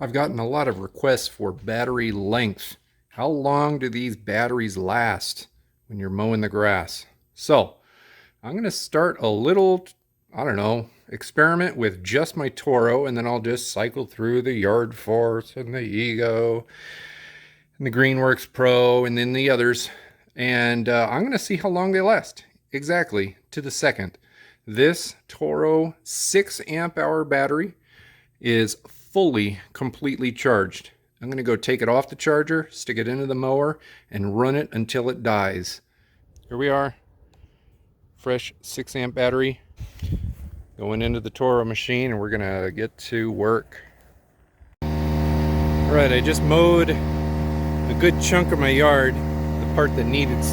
I've gotten a lot of requests for battery length. How long do these batteries last when you're mowing the grass? So I'm going to start a little, I don't know, experiment with just my Toro, and then I'll just cycle through the Yard Force and the Ego and the Greenworks Pro and then the others. And I'm going to see how long they last. Exactly to the second. This Toro 6 amp hour battery is fully, completely charged. I'm going to go take it off the charger, stick it into the mower, and run it until it dies. Here we are. Fresh 6 amp battery going into the Toro machine, and we're going to get to work. All right, I just mowed a good chunk of my yard, the part that needs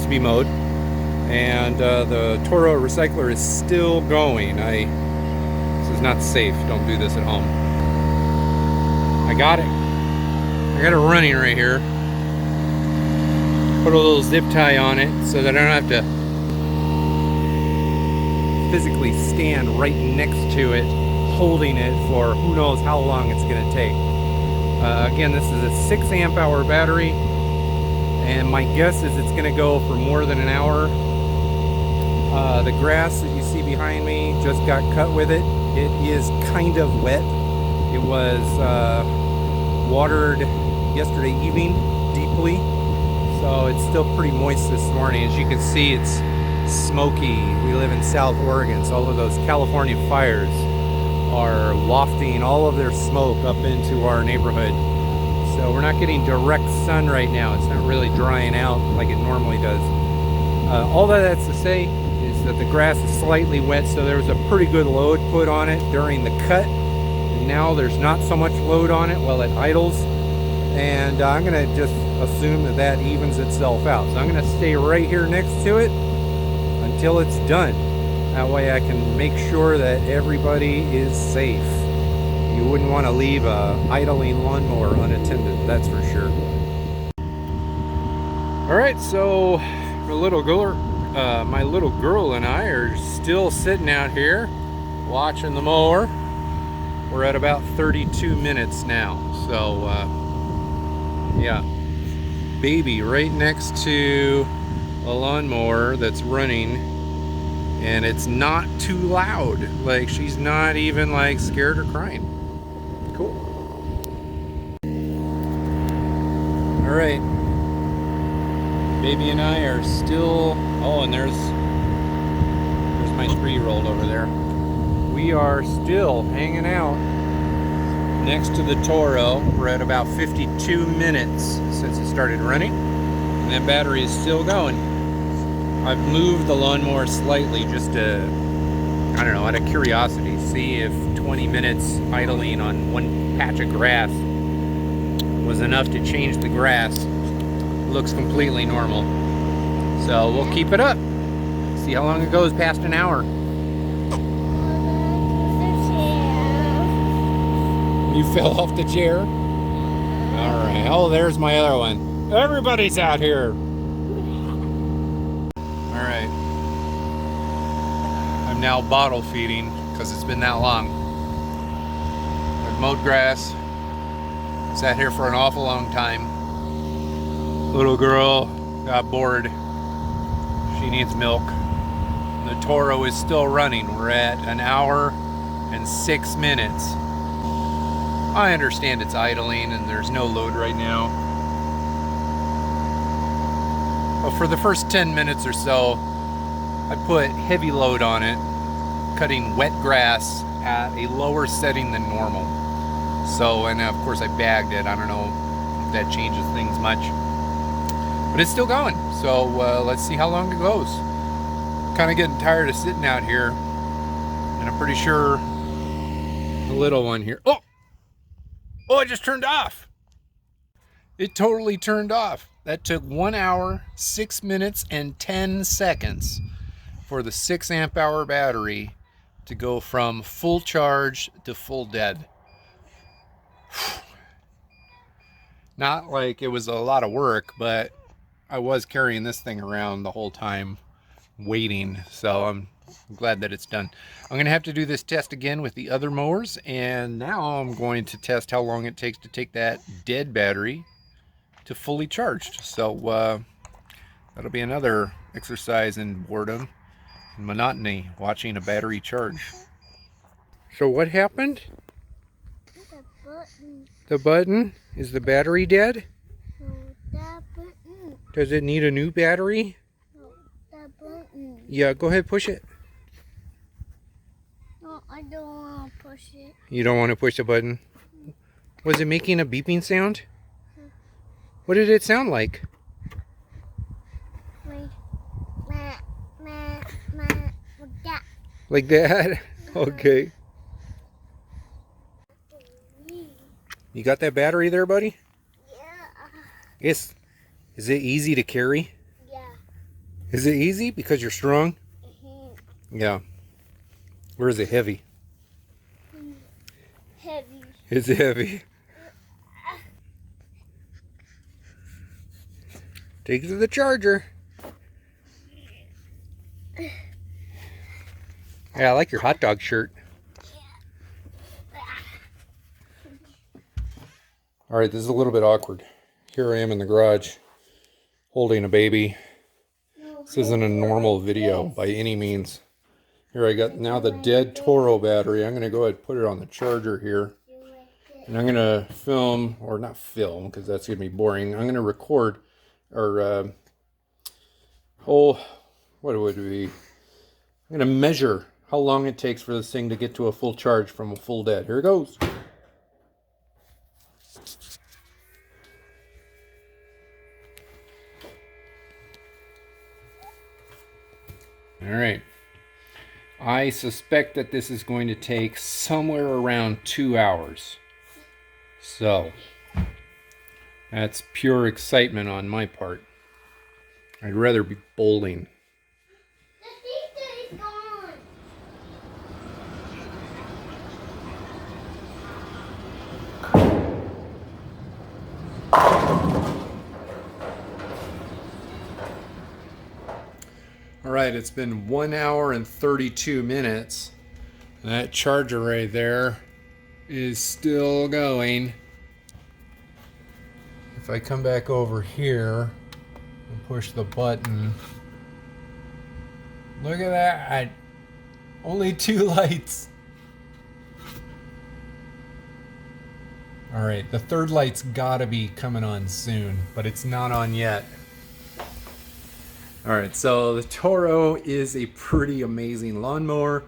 to be mowed, and the Toro recycler is still going. This is not safe. Don't do this at home. I got it running right here. Put a little zip tie on it so that I don't have to physically stand right next to it, holding it for who knows how long it's going to take. Again, this is a 6 amp hour battery, and my guess is it's going to go for more than an hour. The grass that you see behind me just got cut with it. It is kind of wet. It was watered yesterday evening deeply, so it's still pretty moist this morning. As you can see, it's smoky. We live in South Oregon, so all of those California fires are wafting all of their smoke up into our neighborhood. So we're not getting direct sun right now. It's not really drying out like it normally does. All that's to say is that the grass is slightly wet, so there was a pretty good load put on it during the cut. Now there's not so much load on it while it idles, and I'm going to just assume that evens itself out. So I'm going to stay right here next to it until it's done. That way I can make sure that everybody is safe. You wouldn't want to leave a idling lawnmower unattended, that's for sure. All right, so my little girl and I are still sitting out here watching the mower. We're at about 32 minutes now, so yeah, baby right next to a lawnmower that's running, and it's not too loud. Like, she's not even like scared or crying. Cool. All right, baby and I are still, oh, and there's my 3-year-old over there. We are still hanging out next to the Toro. We're at about 52 minutes since it started running, and that battery is still going. I've moved the lawnmower slightly just to, I don't know, out of curiosity, see if 20 minutes idling on one patch of grass was enough to change the grass. Looks completely normal. So we'll keep it up. See how long it goes past an hour. You fell off the chair? All right. Oh, there's my other one. Everybody's out here. All right. I'm now bottle feeding because it's been that long. I've mowed grass. Sat here for an awful long time. Little girl got bored. She needs milk. The Toro is still running. We're at an hour and 6 minutes. I understand it's idling and there's no load right now. But for the first 10 minutes or so, I put heavy load on it, cutting wet grass at a lower setting than normal. So, and of course I bagged it. I don't know if that changes things much. But it's still going. So let's see how long it goes. Kind of getting tired of sitting out here. And I'm pretty sure the little one here. Oh, it just turned off. It totally turned off. That took 1 hour, 6 minutes, and 10 seconds for the 6 amp hour battery to go from full charge to full dead. Not like it was a lot of work, but I was carrying this thing around the whole time waiting. So I'm I'm glad that it's done. I'm going to have to do this test again with the other mowers, and now I'm going to test how long it takes to take that dead battery to fully charged. So that'll be another exercise in boredom and monotony, watching a battery charge. So what happened? The button. The button? Is the battery dead? No, that button. Does it need a new battery? No, that button. Yeah, go ahead, push it. No, I don't want to push it. You don't want to push the button? Was it making a beeping sound? What did it sound like? Like that. Like that? Okay. You got that battery there, buddy? Yeah. Is it easy to carry? Yeah. Is it easy because you're strong? Yeah. Or is it heavy? Heavy. It's heavy. Take it to the charger. Yeah, I like your hot dog shirt. All right, this is a little bit awkward. Here I am in the garage holding a baby. This isn't a normal video by any means. Here I got now the dead Toro battery. I'm going to go ahead and put it on the charger here. And I'm going to film, or not film, because that's going to be boring. I'm going to record, or, what would it be? I'm going to measure how long it takes for this thing to get to a full charge from a full dead. Here it goes. All right. I suspect that this is going to take somewhere around 2 hours. So, that's pure excitement on my part. I'd rather be bowling. The pizza is gone. All right, it's been 1 hour and 32 minutes. And that charger right there is still going. If I come back over here and push the button, look at that. Only 2 lights. All right, the third light's gotta be coming on soon, but it's not on yet. All right, so the Toro is a pretty amazing lawnmower,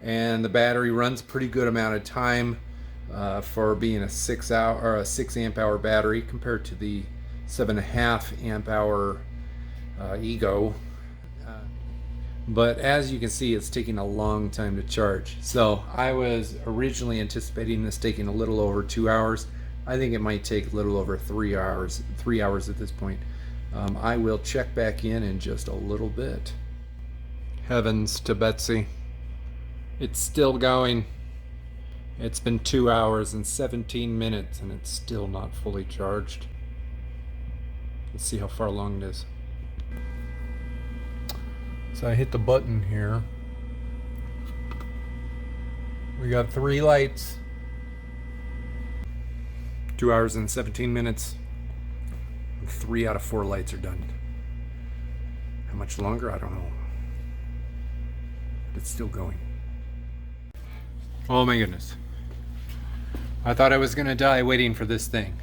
and the battery runs pretty good amount of time for being a 6 amp hour battery compared to the 7.5 amp hour Ego. But as you can see, it's taking a long time to charge. So I was originally anticipating this taking a little over 2 hours. I think it might take a little over 3 hours. 3 hours at this point. I will check back in just a little bit. Heavens to Betsy. It's still going. It's been 2 hours and 17 minutes and it's still not fully charged. Let's see how far along it is. So I hit the button here. We got 3 lights. 2 hours and 17 minutes. 3 out of 4 lights are done. How much longer? I don't know. But it's still going. Oh my goodness. I thought I was gonna die waiting for this thing.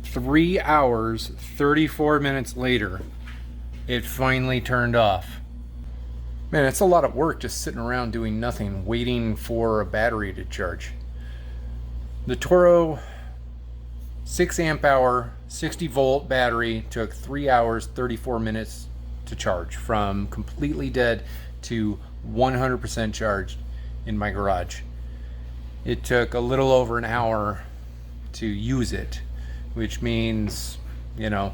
3 hours, 34 minutes later, it finally turned off. Man, it's a lot of work just sitting around doing nothing, waiting for a battery to charge. The Toro 6 amp hour, 60 volt battery took 3 hours, 34 minutes to charge, from completely dead to 100% charged in my garage. It took a little over an hour to use it, which means, you know,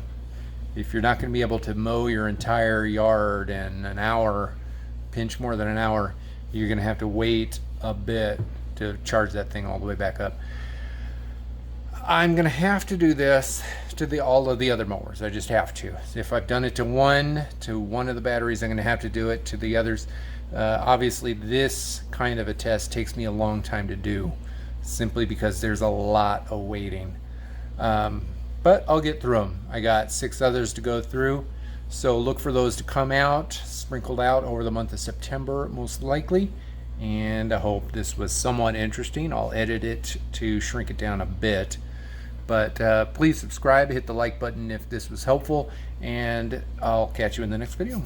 if you're not going to be able to mow your entire yard in an hour, pinch more than an hour, you're going to have to wait a bit to charge that thing all the way back up. I'm gonna have to do this to all of the other mowers. I just have to. If I've done it to one of the batteries, I'm gonna have to do it to the others. Obviously, this kind of a test takes me a long time to do, simply because there's a lot of waiting. But I'll get through them. I got 6 others to go through, so look for those to come out, sprinkled out over the month of September, most likely. And I hope this was somewhat interesting. I'll edit it to shrink it down a bit. But please subscribe, hit the like button if this was helpful, and I'll catch you in the next video.